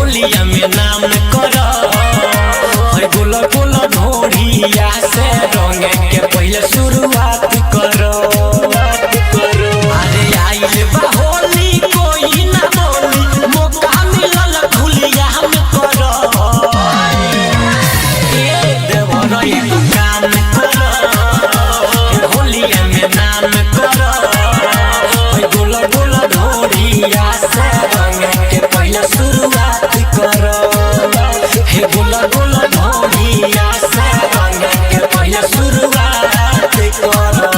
होलिया में नाम करो गोला गोला ढोढ़िया से रंग के पहले शुरुआत करो। अरे आइल बा होली कोई ना बोली मौका मिलल खुलिया में करो। देवर एगो काम करो होलिया में नाम करो गोला गोला ढोढ़िया से रंग के पहले शुरुआत करो। हे गोला गोला ढोढ़िया से रंग के पहले शुरुआत करो।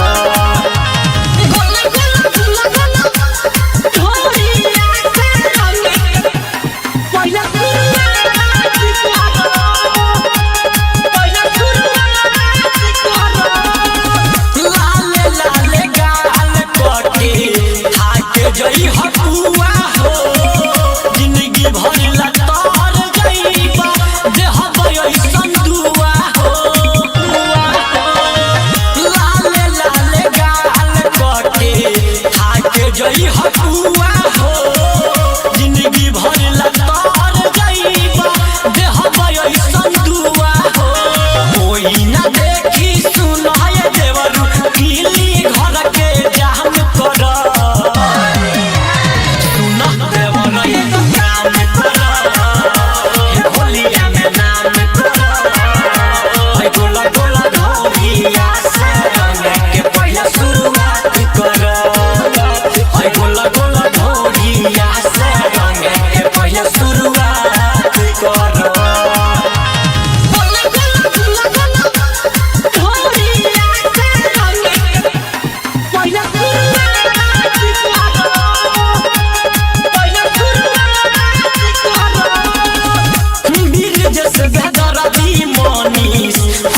जई हकुआ हो जिंदगी भर लतार जईबा देह बयसन दुआ हो। लाले लाले गाल कटे खाके जई हकुआ हो जिंदगी भर लतार जईबा देह बयसन दुआ हो। कोई ना देखी सुनाए देवरू पीली घर के जाम कर।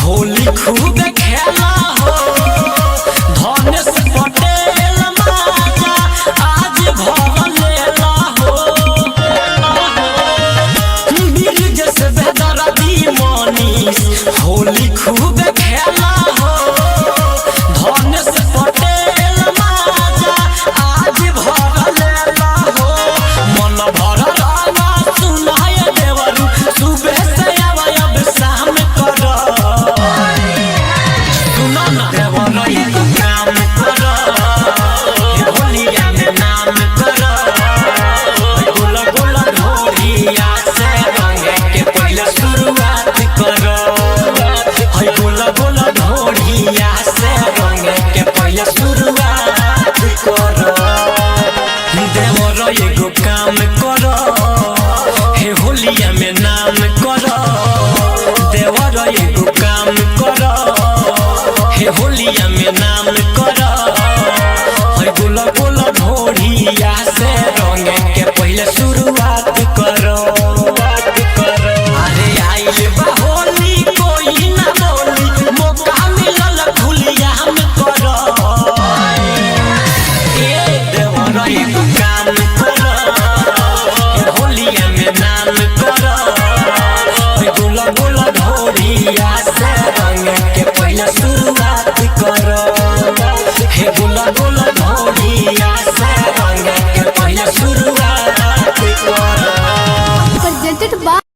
होली खूब खेला हो धनेश पटेल माजा आज भर लेला हो। बीरज से बेदर्दी मनीष होली खूब खेला हो धनेश पटेल माजा आज भर लेला हो। मन भर राना सुनाए देवरू सुबह से अब शाम कर। होलिया में नाम करो गोला गोला ढोढ़िया से रंग के पहले शुरुआत करो। गोला गोला ढोढ़िया से रंग के पहले शुरुआत करो। देवर एगो काम करो हे होलिया में नाम करो। देवर एगो काम करो हे होलिया में नाम करो गोला गोला ढोढ़िया से रंग के पहले शुरुआत करो। अरे आइल बा होली कोई ना बोली मौका मिलल खुलिया में करो। देवर एगो काम करो होलिया में नाम करो गोला गोला ढोढ़िया से